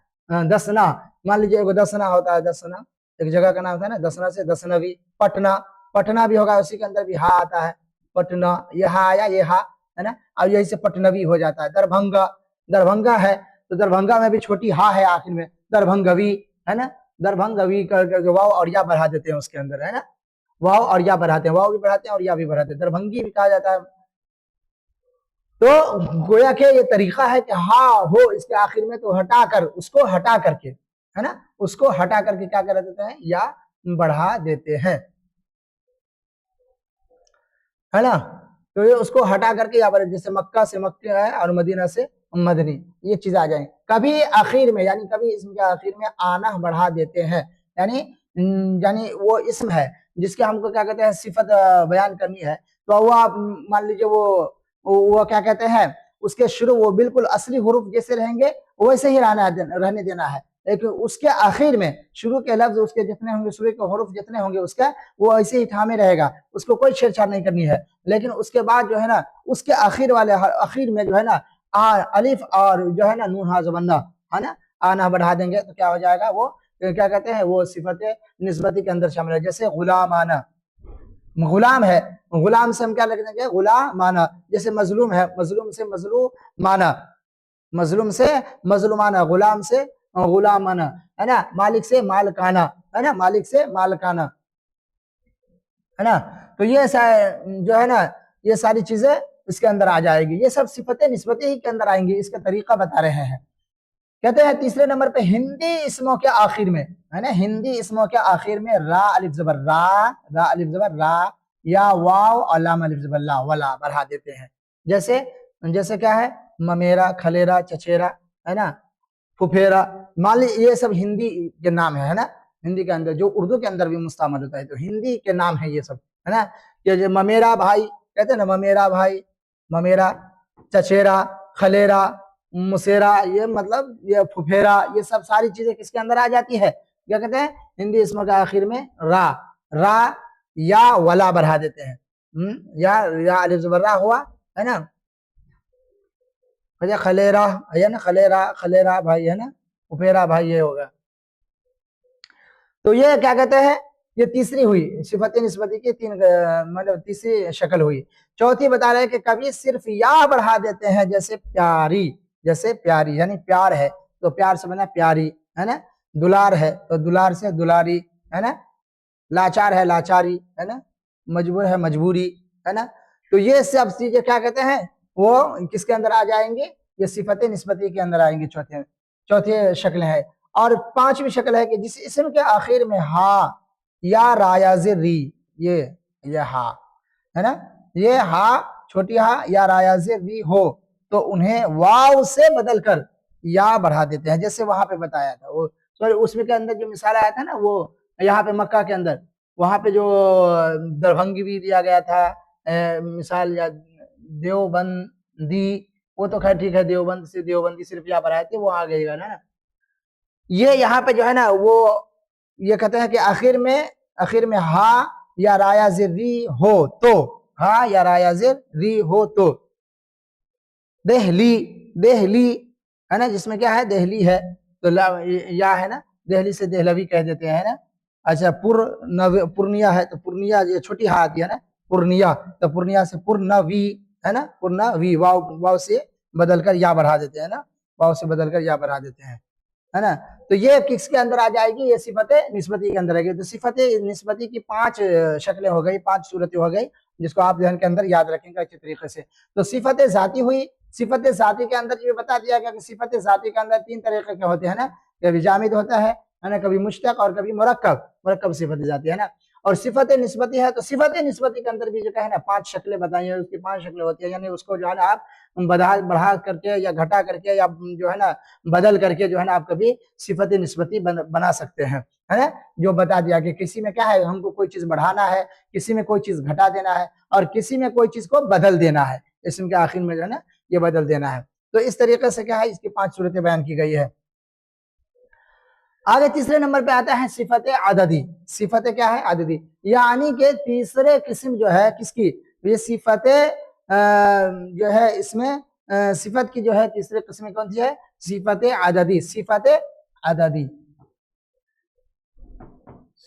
दसना, मान लीजिए एगो दसना होता है, दसना एक जगह का नाम होता है ना, दसना से दसनवी, पटना, पटना भी होगा, उसी के अंदर भी हा आता है, पटना, ये हा आया, ये हा, है ना, अब यही से पटनवी हो जाता है। दरभंगा, दरभंगा है तो दरभंगा में भी छोटी हा है आखिर में, दरभंगवी, है ना, दरभंगवी करके वाव और या बढ़ा देते हैं उसके अंदर, है ना, वाव और या बढ़ाते हैं, वाव भी बढ़ाते हैं और या भी बढ़ाते हैं, दरभंगी भी कहा जाता है। तो गोया के ये तरीका है कि हा हो इसके आखिर में, तो हटाकर, उसको हटा करके, है ना, उसको हटा करके क्या कर देते हैं, या बढ़ा देते हैं, है ना। तो ये उसको हटा करके यहाँ पर जैसे मक्का से मक्के है और मदीना से मदनी, ये चीज आ जाएंगे। कभी आखिर में यानी कभी इसम के आखिर में आना बढ़ा देते हैं, यानी वो इसम है जिसके हमको क्या कहते हैं सिफत बयान करनी है, तो वो आप मान लीजिए वो क्या कहते हैं उसके शुरू वो बिल्कुल असली हुरूफ जैसे रहेंगे वैसे ही रहने देना है, लेकिन उसके आखिर में शुरू के लफ्ज उसके जितने होंगे, शुरू के हुरूफ जितने होंगे उसका वो ऐसे ही थामे रहेगा, उसको कोई छेड़छाड़ नहीं करनी है। लेकिन उसके बाद जो है ना उसके आखिर वाले आखिर में जो है ना अलिफ और जो है ना नून हा ज़बन्ना है ना आना बढ़ा देंगे तो क्या हो जाएगा, वो क्या कहते हैं वो सिफत निस्बती के अंदर शामिल है। जैसे गुलाम आना, गुलाम है, गुलाम से हम क्या लिख देंगे गुलाम आना। जैसे मजलूम है, मजलूम से मजलूमाना, मजलूम से मजलूमाना, गुलाम से गुलामाना, है ना। मालिक से मालकाना, है ना, मालिक से मालकाना, है ना। तो ये जो है ना ये सारी चीजें इसके अंदर आ जाएगी, ये सब सिफतें निस्बती ही के अंदर आएंगी, इसका तरीका बता रहे हैं। कहते हैं तीसरे नंबर पे हिंदी इसमों के आखिर में, है ना, हिंदी इसमों के आखिर में रा अलिफ जबर रा अलिफ जबर रा या वाव और लाम अलिफ जबर ला वला बढ़ा देते हैं। जैसे क्या है ममेरा, खलेरा, चचेरा, है ना, फुफेरा, मान ली ये सब हिंदी के नाम है ना, हिंदी के अंदर जो उर्दू के अंदर भी मुस्तामल होता है, तो हिंदी के नाम है ये सब, है ना। ये ममेरा भाई कहते हैं ना, ममेरा भाई, ममेरा, चचेरा, खलेरा, मुसेरा, ये मतलब ये फुफेरा, ये सब सारी चीजें किसके अंदर आ जाती है, क्या कहते हैं हिंदी इसमों के आखिर में रा या वला बढ़ा देते हैं, या अलिफ ज़बर रा हुआ, है ना, खलेरा है ना, खलेरा भाई, है ना, फुफेरा भाई, ये होगा। तो ये क्या कहते हैं ये तीसरी हुई सिफत निस्बती की तीन मतलब तीसरी शक्ल हुई। चौथी बता रहे हैं कि कभी सिर्फ या बढ़ा देते हैं, जैसे प्यारी यानी प्यार है तो प्यार से बना प्यारी, है ना। दुलार है तो दुलार से दुलारी, है ना। लाचार है लाचारी, है ना। मजबूर है मजबूरी, है ना। तो ये सब चीजें क्या कहते हैं वो किसके अंदर आ जाएंगे, ये सिफत निस्बती के अंदर आएंगे। चौथी शक्ल है। और पांचवी शक्ल है कि जिस इसम के आखिर में हा या रायाजिर री, ये हा, है ना, ये हा छोटी हा या रायाजिर री हो तो उन्हें वाव से बदल कर या बढ़ा देते हैं। जैसे वहां पे बताया था वो उसमें के अंदर जो मिसाल आया था ना, वो यहाँ पे मक्का के अंदर वहां पे जो दरभंगी भी दिया गया था मिसाल, या देवबंदी, वो तो खैर ठीक है, देवबंद से देवबंदी सिर्फ यहाँ पर आए थे, वो आ गएगा ना। ये यहाँ पे जो है ना वो ये कहते हैं कि आखिर में हा या राया री हो तो, हा या राया री हो तो देहली, है ना, जिसमें क्या है देहली है तो या है ना, देहली से देहलवी कह देते हैं ना। अच्छा पूर्णिया है तो पूर्णिया, ये छोटी हा आती है ना पूर्णिया, तो पूर्णिया से पूर्णवी, है ना, पूर्णवी, वाव से बदलकर या बढ़ा देते हैं ना, वाव से बदलकर या बढ़ा देते हैं, है ना। तो ये किसके अंदर आ जाएगी, ये सिफत निस्बती के अंदर आएगी। तो सिफत निस्बती की 5 शक्लें हो गई, 5 सूरतें हो गई, जिसको आप ध्यान के अंदर याद रखेंगे अच्छे तरीके से। तो सिफत जाती हुई, सिफत जाती के अंदर ये बता दिया गया कि सिफत जाती के अंदर 3 तरीके के होते हैं ना, कभी जामिद होता है ना, कभी मुश्तक और कभी मुरक्कब सिफत जाती है ना। और सिफत निस्बती है तो सिफत निस्बती के अंदर भी जो है ना 5 शक्लें बताई है, उसकी 5 शक्लें होती है, यानी उसको जो है ना आप बढ़ा करके या घटा करके या जो है ना बदल करके जो है ना आप कभी सिफत निस्बती बना सकते हैं, है ना। जो बता दिया कि किसी में क्या है हमको कोई चीज बढ़ाना है, किसी में कोई चीज घटा देना है, और किसी में कोई चीज को बदल देना है, इसम के आखिर में जो है ना ये बदल देना है। तो इस तरीके से क्या है इसकी 5 सूरतें बयान की गई है। आगे तीसरे नंबर पे आता है सिफत आददी। सिफत क्या है आददी, यानी कि तीसरे किस्म जो है किसकी, ये सिफत जो है इसमें सिफत की जो है तीसरे किस्म कौन सी है, सिफत आददी।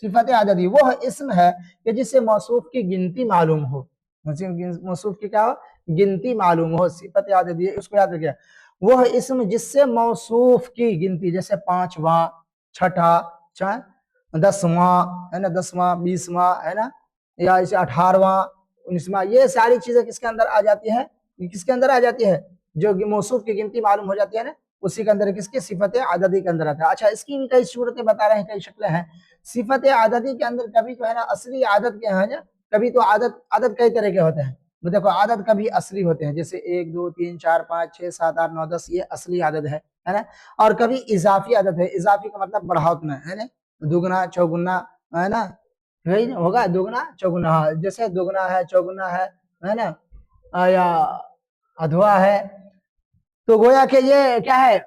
सिफत आददी वो इसम है कि जिससे मौसूफ की गिनती मालूम हो, मौसूफ की क्या हो गिनती मालूम हो, सिफत आददी है, उसको याद रखिए। वो इसम जिससे मौसूफ की गिनती, जैसे 5वां, छठा, 10वां, है ना, 10वां, 20वां, है ना, या इसे 18वां, 19वां, ये सारी चीजें किसके अंदर आ जाती है, किसके अंदर आ जाती है, जो मौसूफ की गिनती मालूम हो जाती है ना, उसी के अंदर किसके सिफत आददी के अंदर आता है। अच्छा, इसकी भी कई सूरतें बता रहे हैं, कई शक्लें हैं। सिफत आददी के अंदर कभी जो है ना असली आदत के है ना, कभी तो आदत कई तरह के होते हैं। तो देखो, आदत कभी असली होते हैं, जैसे 1 2 3 4 5 6 7 8 9 10, ये असली आदत है ना। और कभी इजाफी आदत है, इजाफी का मतलब बढ़ावना है ना, दुगना चौगुना है ना, वही होगा दुगना चौगुना। हाँ, जैसे दुगना है, चौगुना है ना, या अधवा है, तो गोया कि ये क्या है,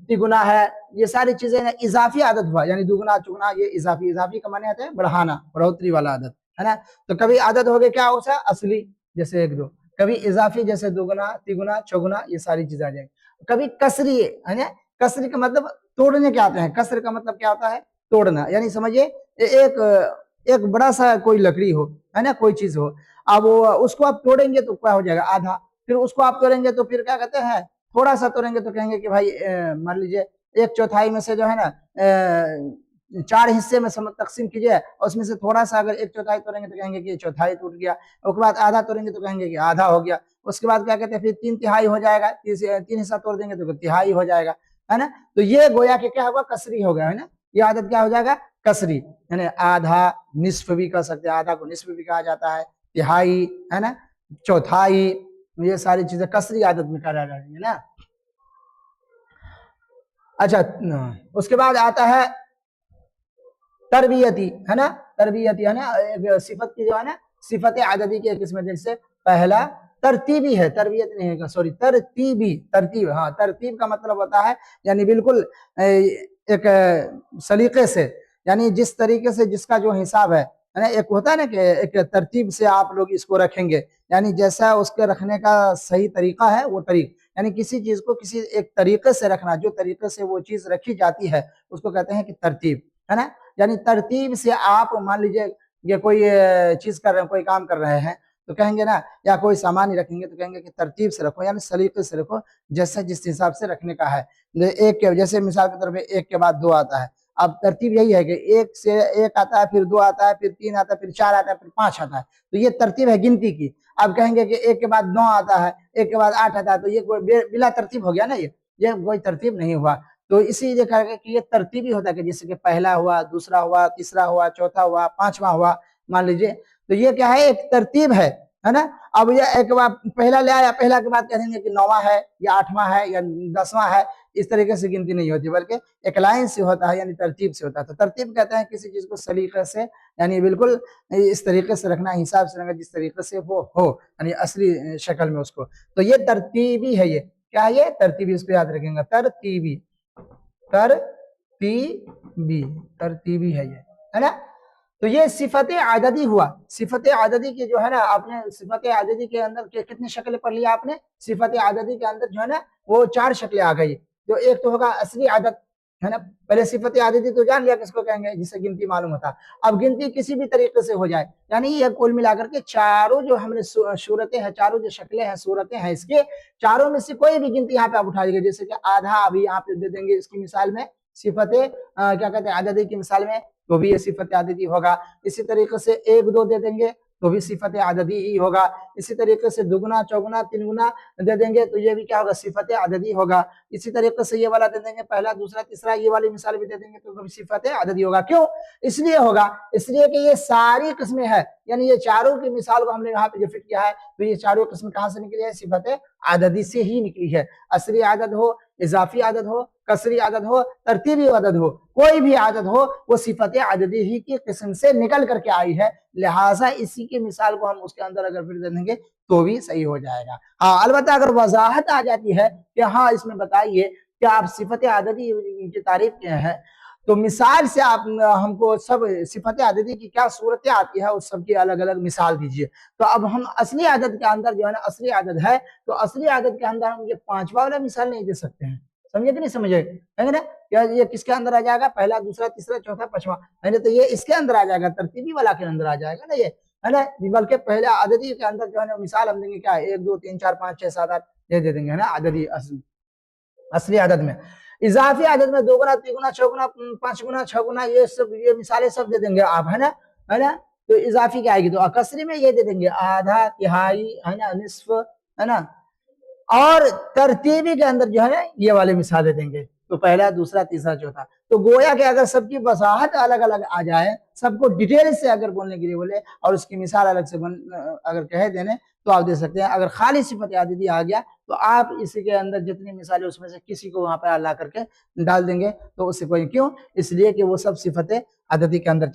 तिगुना है, ये सारी चीजें ना इजाफी आदत हुआ, यानी दुगना चुगना, ये इजाफी का माने आता है बढ़ाना, बढ़ोतरी वाला आदत है ना। तो कभी आदत हो गई क्या हो सा असली, जैसे 1 2, कभी इजाफी जैसे दुगना तिगुना चौगुना, ये सारी चीजें आ जाएंगी। कभी कसरी है ना, कसरी का मतलब तोड़ने के आते हैं, कसर का मतलब क्या होता है, तोड़ना, यानी समझिए एक बड़ा सा कोई लकड़ी हो है ना, कोई चीज हो, अब उसको आप तोड़ेंगे तो क्या हो जाएगा, आधा, फिर उसको आप तोड़ेंगे तो फिर क्या कहते हैं, थोड़ा सा तोड़ेंगे तो कहेंगे कि भाई मान लीजिए 1/4 में से जो है ना 4 हिस्से में तकसीम कीजिए, और उसमें से थोड़ा सा अगर 1/4 तोड़ेंगे तो कहेंगे कि 1/4 टूट गया, उसके बाद आधा तोड़ेंगे तो कहेंगे कि आधा हो गया, उसके बाद क्या कहते हैं फिर 3/3 हो जाएगा, 3 हिस्सा तोड़ देंगे तो तिहाई हो जाएगा, है ना। तो ये गोया कि क्या होगा, कसरी हो गया है ना, ये आदत क्या हो जाएगा, कसरी, यानी आधा, निस्फ भी कह सकते हैं, आधा को निस्फ भी कहा जाता है, तिहाई है ना, चौथाई, ये सारी चीजें कसरी आदत में कहा जाता है ना। अच्छा, उसके बाद आता है तरबियती है ना, तरबियती है ना, एक सिफत की जो है ना, सिफत आददी की एक किस्म, जैसे पहला तरतीबी है, तरबियत नहीं है, सॉरी तरतीबी, तरतीब, हाँ तरतीब का मतलब होता है यानी बिल्कुल एक सलीके से, यानी जिस तरीके से जिसका जो हिसाब है ना, एक होता है ना कि एक तरतीब से आप लोग इसको रखेंगे, यानी जैसा उसके रखने का सही तरीका है वो तरीक, यानी किसी चीज को किसी एक तरीके से रखना, जो तरीके से वो चीज रखी जाती है उसको कहते हैं कि तरतीब है ना। यानी तरतीब से आप मान लीजिए ये कोई चीज कर रहे हैं, कोई काम कर रहे हैं, तो कहेंगे ना, या कोई सामान ही रखेंगे तो कहेंगे कि तरतीब से रखो, यानी सलीके से रखो, जैसे जिस हिसाब से रखने का है। एक के जैसे मिसाल के तौर पे 1 के बाद 2 आता है, अब तरतीब यही है कि 1 से 1 आता है, फिर 2 आता है, फिर 3 आता है, फिर 4 आता है, फिर 5 आता है, तो ये तरतीब है गिनती की। अब कहेंगे कि 1 के बाद 9 आता है, 1 के बाद 8 आता है, तो ये कोई बिला तरतीब हो गया ना, ये कोई तरतीब नहीं हुआ। तो इसीलिए कहा गया कि ये तरतीबी होता है कि जैसे कि पहला हुआ, दूसरा हुआ, तीसरा हुआ, चौथा हुआ, 5वां हुआ, मान लीजिए, तो ये क्या है, एक तरतीब है ना। अब ये एक बार पहला ले आया, पहला के बाद कह देंगे कि 9वां है या 8वां है या 10वां है, इस तरीके से गिनती नहीं होती, बल्कि एक लाइन से होता है, यानी तरतीब से होता है। तो तरतीब कहते हैं किसी चीज को सलीके से, यानी बिल्कुल इस तरीके से रखना, हिसाब से रखना, जिस तरीके से वो हो, यानी असली शक्ल में उसको, तो ये तरतीबी है। ये क्या है, ये तरतीबी, इसको याद रखेंगे, तरतीबी, तरतीबी, तरतीबी है ये, है ना। तो ये सिफत आददी हुआ। सिफत आददी की जो है ना, आपने सिफत आददी के अंदर के कितनी शक्लें पढ़ लिया आपने, सिफत आददी के अंदर जो है ना वो 4 शक्लें आ गई। जो एक तो होगा असली आदत है ना, पहले सिफत आददी तो जान लिया किसको कहेंगे, जिसे गिनती मालूम होता। अब गिनती किसी भी तरीके से हो जाए, यानी ये कुल मिलाकर के चारों जो हमने सूरतें हैं, चारों जो शक्लें हैं, सूरतें हैं, इसके चारों में से कोई भी गिनती यहाँ पे आप उठा दीजिए, जैसे कि आधा अभी यहाँ पे दे देंगे इसकी मिसाल में, सिफत क्या कहते हैं आददी की मिसाल में, तो भी ये सिफत आददी होगा। इसी तरीके से 1 2 दे देंगे तो भी सिफत आददी ही होगा। इसी तरीके से दुगुना चौगुना तिनगुना दे देंगे तो ये भी क्या होगा, सिफत आददी होगा। इसी तरीके से ये वाला दे देंगे, पहला दूसरा तीसरा, ये वाली मिसाल भी दे देंगे तो भी सिफत आददी होगा। क्यों इसलिए होगा, इसलिए कि ये सारी किस्में हैं, यानी ये चारों की मिसाल को हमने यहाँ पे जो फिट किया है, तो ये चारों किस्में कहाँ से निकली है, सिफत आददी से ही निकली है। असली आदत हो, इजाफी आदत हो, कसरी आदत हो, तरतीबी आदत हो, कोई भी आदत हो, वो सिफत आददी ही की किस्म से निकल करके आई है। लिहाजा इसी की मिसाल को हम उसके अंदर अगर फिर दे देंगे तो भी सही हो जाएगा। हाँ, अलबत्ता अगर वजाहत आ जाती है कि हाँ इसमें बताइए कि आप सिफत आददी की तारीफ किए हैं, तो मिसाल से आप हमको सब सिफत आददी की क्या सूरतें आती है उस सब की अलग अलग मिसाल दीजिए। तो अब हम असली आदत के अंदर जो है ना, असली आदत है तो असली आदत के अंदर हम ये 5वां वाला मिसाल नहीं दे सकते हैं, समझे कि नहीं समझे, है ना। ये किसके अंदर आ जाएगा, पहला दूसरा तीसरा चौथा 5वां, है ना, तो ये इसके अंदर आ जाएगा, तरतीबी वाला के अंदर आ जाएगा ना, ये है ना। बल्कि पहले आददी के अंदर जो है ना मिसाल हम देंगे क्या, 1 2 3 4 5 6 7 8 ये दे देंगे, है ना, आददी असली आदत में। इजाफी आदत में 2 गुना 3 गुना 6 गुना 5 गुना 6 गुना ये सब, ये मिसालें सब दे देंगे आप, है ना, है ना। तो इजाफी क्या आएगी, तो कसरी में ये दे देंगे आधा, तिहाई, है ना, निस्फ, है ना, اور ترتیبی کے اندر جو ہے نا یہ والے مثالیں دیں گے، تو پہلا، دوسرا، تیسرا، چوتھا، تو گویا کہ اگر سب کی وضاحت الگ الگ آ جائے، سب کو ڈیٹیل سے اگر بولنے کے لیے بولے اور اس کی مثال الگ سے اگر کہہ دینے تو آپ دے سکتے ہیں۔ اگر خالی صفت عددی آ گیا تو آپ اسی کے اندر جتنی مثالیں اس میں سے کسی کو وہاں پہ لا کر کے ڈال دیں گے تو اس سے کوئی، کیوں؟ اس لیے کہ وہ سب صفت عددی کے اندر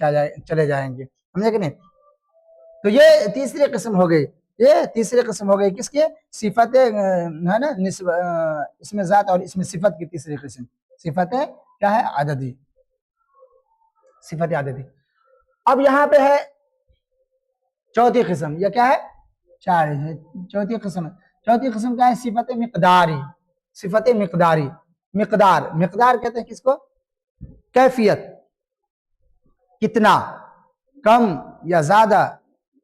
چلے جائیں گے، سمجھے کہ نہیں؟ تو یہ تیسری قسم ہو گئی، یہ تیسری قسم ہو گئی کس کے؟ صفت ہے نا اس میں ذات اور اس میں صفت کی تیسری قسم صفت کیا ہے؟ عددی، صفت عددی۔ اب یہاں پہ ہے چوتھی قسم، یہ کیا ہے؟ چار ہے چوتھی قسم ہے۔ چوتھی قسم کیا ہے؟ صفت مقداری، صفت مقداری، مقدار، مقدار کہتے ہیں کس کو؟ کیفیت، کتنا، کم یا زیادہ،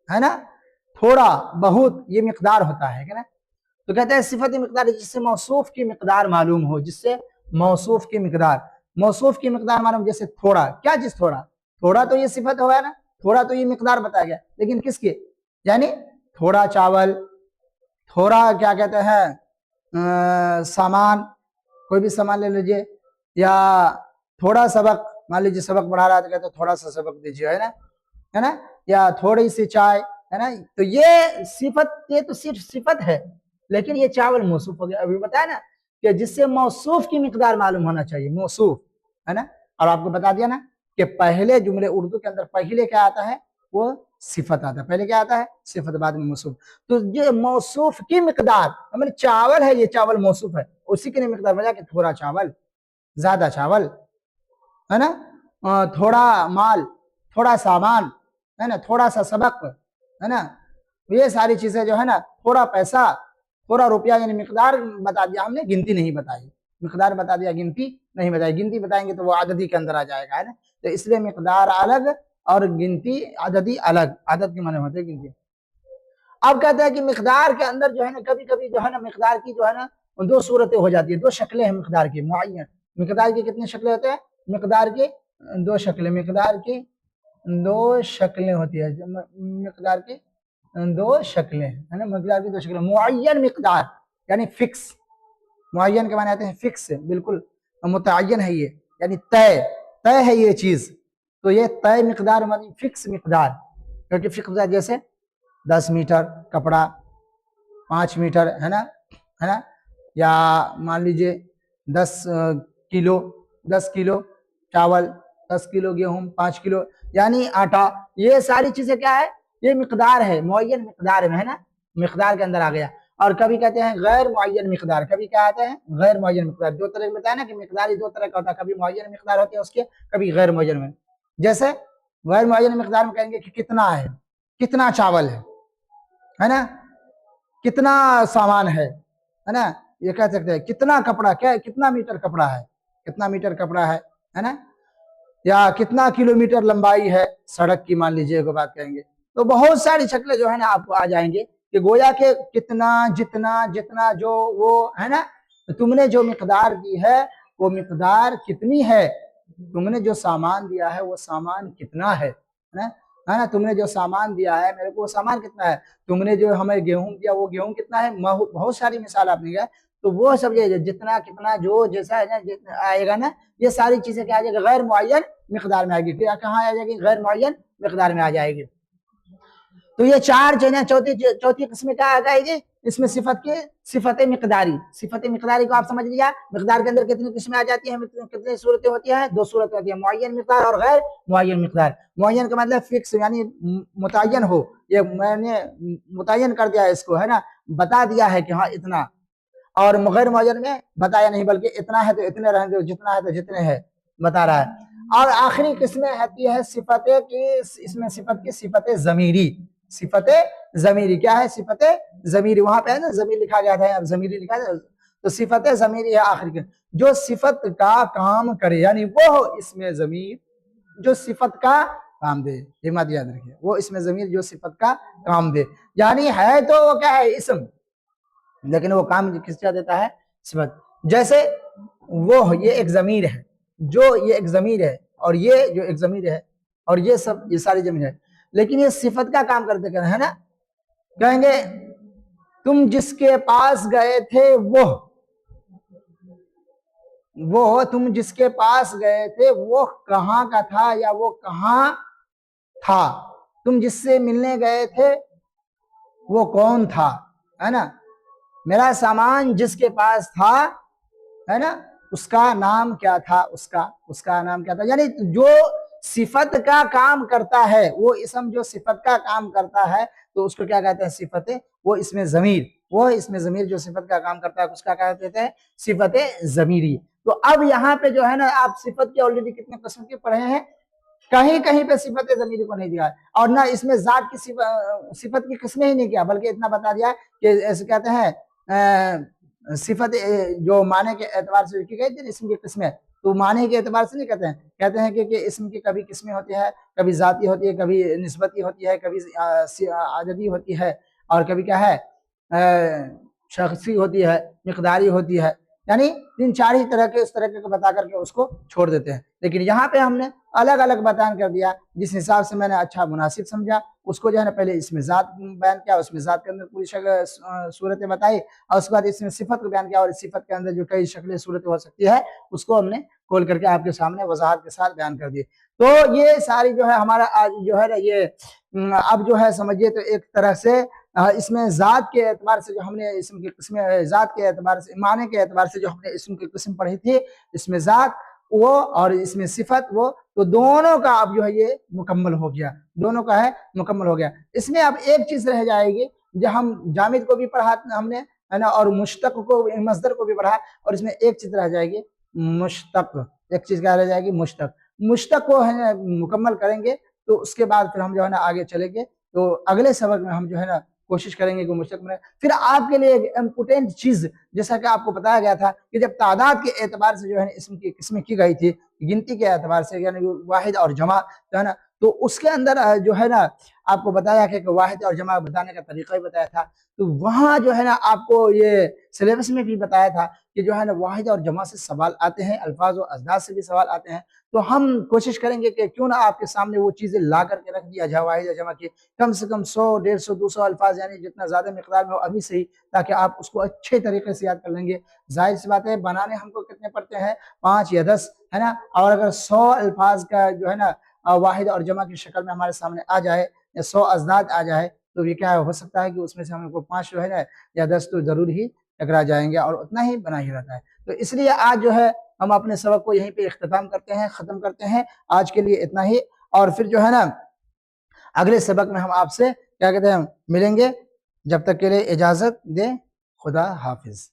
ہے نا، تھوڑا بہت، یہ مقدار ہوتا ہے کہ نا؟ تو کہتے ہیں صفت مقدار جس سے موصوف کی مقدار معلوم ہو، جس سے موصوف کی مقدار، موصوف کی مقدار معلوم، جیسے تھوڑا، کیا چیز تھوڑا؟ تھوڑا تو یہ صفت ہوا ہے نا، تھوڑا تو یہ مقدار بتایا گیا، لیکن کس کی؟ یعنی تھوڑا چاول، تھوڑا کیا کہتے ہیں سامان، کوئی بھی سامان لے لیجئے، یا تھوڑا سبق، مان لیجیے سبق پڑھا رہا ہے تو کہتے ہیں تھوڑا سا سبق دیجیے، ہے نا، یا تھوڑی سی چائے، ہے نا، تو یہ صفت، یہ تو صرف صفت ہے، لیکن یہ چاول موصوف ہو گیا۔ ابھی بتایا نا کہ جس سے موصوف کی مقدار معلوم ہونا چاہیے، موصوف، ہے نا، اور آپ کو بتا دیا نا کہ پہلے جملے اردو کے اندر پہلے کیا آتا ہے؟ وہ صفت آتا ہے، پہلے کیا آتا ہے؟ صفت، بعد میں موصوف۔ تو یہ موصوف کی مقدار، ہمارے چاول ہے، یہ چاول موصوف ہے، اسی کی مقدار بجا کہ تھوڑا چاول، زیادہ چاول، ہے نا، تھوڑا مال، تھوڑا سامان، ہے نا، تھوڑا سا سبق، ہے نا، یہ ساری چیزیں جو ہے نا، تھوڑا پیسہ، تھوڑا روپیہ، یعنی مقدار بتا دیا ہم نے، گنتی نہیں بتائی، مقدار بتا دیا، گنتی نہیں بتائی، گنتی بتائیں گے تو وہ عددی کے اندر آ جائے گا، ہے نا، تو اس لیے مقدار الگ اور گنتی عددی الگ، عدد کے معنی ہوتے ہیں گنتی۔ اب کہتے ہیں کہ مقدار کے اندر جو ہے نا کبھی کبھی جو ہے نا مقدار کی جو ہے نا دو صورتیں ہو جاتی ہیں، دو شکلیں ہیں مقدار کی معین۔ مقدار کی کتنی شکلیں ہوتے ہیں؟ مقدار کی دو شکلیں، مقدار کی دو شکلیں ہوتی ہے، مقدار کی دو شکلیں، ہے نا، مقدار کی دو شکلیں، معین مقدار یعنی فکس، معین کے معنی آتے ہیں فکس، بالکل متعین ہے یہ، یعنی طے ہے یہ چیز، تو یہ طے مقدار معنی فکس مقدار، کیونکہ فکس مقدار جیسے 10 میٹر کپڑا، 5 میٹر، ہے نا، یا مان لیجئے 10 کلو چاول، 10 کلو گیہوں، 5 کلو یعنی آٹا، یہ ساری چیزیں کیا ہے؟ یہ مقدار ہے، معین مقدار میں، ہے نا، مقدار کے اندر آ گیا۔ اور کبھی کہتے ہیں غیر معین مقدار، کبھی کیا آتے ہیں؟ غیر معین مقدار، دو طرح کے بتایا نا کہ مقدار ہی دو طرح کا ہوتا ہے، کبھی معین مقدار ہوتی ہے اس کے، کبھی غیر معین میں۔ جیسے غیر معین مقدار میں کہیں گے کہ کتنا ہے، کتنا چاول ہے نا، کتنا سامان ہے نا، یہ کہہ سکتے ہیں کتنا کپڑا، کتنا میٹر کپڑا ہے، کتنا میٹر کپڑا ہے نا، یا کتنا کلومیٹر لمبائی ہے سڑک کی، مان لیجئے کو بات کہیں گے، تو بہت ساری شکلیں جو ہے نا آپ کو آ جائیں گے کہ گویا کہ کتنا، جتنا جو وہ ہے نا، تم نے جو مقدار دی ہے وہ مقدار کتنی ہے، تم نے جو سامان دیا ہے وہ سامان کتنا ہے نا، تم نے جو سامان دیا ہے میرے کو وہ سامان کتنا ہے، تم نے جو ہمیں گیہوں دیا وہ گیہوں کتنا ہے، بہت ساری مثال آپ نے کیا، تو وہ سب جتنا کتنا جو جیسا آئے گا نا، یہ ساری چیزیں کیا آ جائے گی؟ غیر معین مقدار میں آئے گی۔ کہاں آ جائے گی؟ غیر معین مقدار میں آ جائے گی۔ تو یہ چار جو ہے چوتھی قسم کیا آ جائے گی؟ اس میں صفت مقداری، صفت مقداری کو آپ سمجھ لیا، مقدار کے اندر کتنی قسمیں آ جاتی ہیں، کتنی صورتیں ہوتی ہیں؟ دو صورتیں ہوتی ہیں، معین مقدار اور غیر معین مقدار۔ معین کا مطلب فکس، یعنی متعین ہو، یہ میں نے متعین کر دیا ہے اس کو، ہے نا، بتا دیا ہے کہ ہاں اتنا، اور غیر معین میں بتایا نہیں، بلکہ اتنا ہے تو اتنے رہیں گے، جتنا ہے تو جتنے ہے بتا رہا ہے۔ اور آخری قسمیں ہوتی ہے صفت کی، اس میں صفت کی صفت ضمیری، صفت ضمیری کیا ہے؟ صفت ضمیری، وہاں پہ ہے نا ضمیر لکھا گیا تھا، اب ضمیری لکھا گیا، تو صفت ضمیری ہے آخری کے، جو صفت کا کام کرے، یعنی وہ اس میں ضمیر جو صفت کا کام دے، یہ بات یاد رکھیے، وہ اس میں ضمیر جو صفت کا کام دے، یعنی ہے تو وہ کیا ہے؟ اسم، لیکن وہ کام کس کا دیتا ہے؟ صفت۔ جیسے وہ یہ ایک ضمیر ہے، جو یہ ایک ضمیر ہے، اور یہ جو ایک ضمیر ہے، اور یہ سب یہ ساری ضمیر ہے، لیکن یہ صفت کا کام کرتے ہیں نا، کہیں گے تم جس کے پاس گئے تھے وہ تم جس کے پاس گئے تھے وہ کہاں کا تھا یا وہ کہاں تھا؟ تم جس سے ملنے گئے تھے وہ کون تھا، ہے نا؟ میرا سامان جس کے پاس تھا، ہے نا، اس کا نام کیا تھا؟ اس کا نام کیا تھا؟ یعنی جو صفت کا کام کرتا ہے، وہ اسم جو صفت کا کام کرتا ہے تو اس کو کیا کہتے ہیں؟ صفت وہ اسم ضمیر، وہ اسم ضمیر جو صفت کا کام کرتا ہے اس کا کیا کہتے ہیں؟ صفت ضمیری۔ تو اب یہاں پہ جو ہے نا آپ صفت کے آلریڈی کتنے قسم کے پڑھے ہیں، کہیں کہیں پہ صفت ضمیری کو نہیں دیا اور نہ اس میں ذات کی صفت کی قسمیں ہی نہیں کیا، بلکہ اتنا بتا دیا کہ ایسے کہتے ہیں صفت جو معنی کے اعتبار سے لکھی گئی تھی اسم کی قسمیں، تو معنی کے اعتبار سے نہیں کہتے ہیں کہ اسم کی کبھی قسمیں ہوتی ہے، کبھی ذاتی ہوتی ہے، کبھی نسبتی ہوتی ہے، کبھی عددی ہوتی ہے، اور کبھی کیا ہے شخصی ہوتی ہے، مقداری ہوتی ہے، یعنی تین چار ہی طرح کے اس طرح کے بتا کر کے اس کو چھوڑ دیتے ہیں۔ لیکن یہاں پہ ہم نے الگ الگ بیان کر دیا، جس حساب سے میں نے اچھا مناسب سمجھا اس کو جو ہے نا پہلے اس میں ذات بیان کیا، اس میں ذات کے اندر پوری صورتیں بتائی، اور اس کے بعد اس میں صفت کو بیان کیا، اور اس صفت کے اندر جو کئی شکلیں صورتیں ہو سکتی ہے اس کو ہم نے کھول کر کے آپ کے سامنے وضاحت کے ساتھ بیان کر دی۔ تو یہ ساری جو ہے ہمارا آج جو ہے نا یہ اب جو ہے سمجھیے تو ایک طرح سے اس میں ذات کے اعتبار سے جو ہم نے اسم کی قسمیں، ذات کے اعتبار سے معنی کے اعتبار سے جو ہم نے اسم کی قسم پڑھی تھی، اس میں ذات وہ اور اس میں صفت وہ، تو دونوں کا اب جو ہے یہ مکمل ہو گیا، دونوں کا ہے مکمل ہو گیا۔ اس میں اب ایک چیز رہ جائے گی، جو ہم جامد کو بھی پڑھا ہم نے، ہے نا، اور مشتق کو مصدر کو بھی پڑھا، اور اس میں ایک چیز رہ جائے گی مشتق، ایک چیز کیا رہ جائے گی؟ مشتق کو ہے مکمل کریں گے تو اس کے بعد پھر ہم جو ہے نا آگے چلیں گے، تو اگلے سبق میں ہم جو ہے نا کوشش کریں گے کہ مشتق میں پھر آپ کے لیے ایک امپورٹنٹ چیز، جیسا کہ آپ کو بتایا گیا تھا کہ جب تعداد کے اعتبار سے جو ہے اسم کی قسمیں کی گئی تھی، گنتی کے اعتبار سے، یعنی واحد اور جمع، ہے نا، تو اس کے اندر جو ہے نا آپ کو بتایا کہ واحد اور جمع بتانے کا طریقہ ہی بتایا تھا، تو وہاں جو ہے نا آپ کو یہ سلیبس میں بھی بتایا تھا کہ جو ہے نا واحد اور جمع سے سوال آتے ہیں، الفاظ و اضداد سے بھی سوال آتے ہیں، تو ہم کوشش کریں گے کہ کیوں نہ آپ کے سامنے وہ چیزیں لا کر کے رکھ دیا جائے واحد اور جمع کی، کم سے کم 100 150 200 الفاظ، یعنی جتنا زیادہ مقدار میں ہو ابھی سے ہی، تاکہ آپ اس کو اچھے طریقے سے یاد کر لیں گے۔ ظاہر سی بات ہے بنانے ہم کو کتنے پڑتے ہیں؟ 5 یا 10، ہے نا، اور اگر 100 الفاظ کا جو ہے نا واحد اور جمع کی شکل میں ہمارے سامنے آ جائے یا 100 اضداد آ جائے، تو یہ کیا ہو سکتا ہے کہ اس میں سے ہم کو 5 جو ہے نا یا 10 تو ضرور ہی ٹکرا جائیں گے، اور اتنا ہی بنا ہی رہتا ہے۔ تو اس لیے آج جو ہے ہم اپنے سبق کو یہیں پہ اختتام کرتے ہیں، ختم کرتے ہیں، آج کے لیے اتنا ہی، اور پھر جو ہے نا اگلے سبق میں ہم آپ سے کیا کہتے ہیں ملیں گے، جب تک کے لیے اجازت دیں، خدا حافظ۔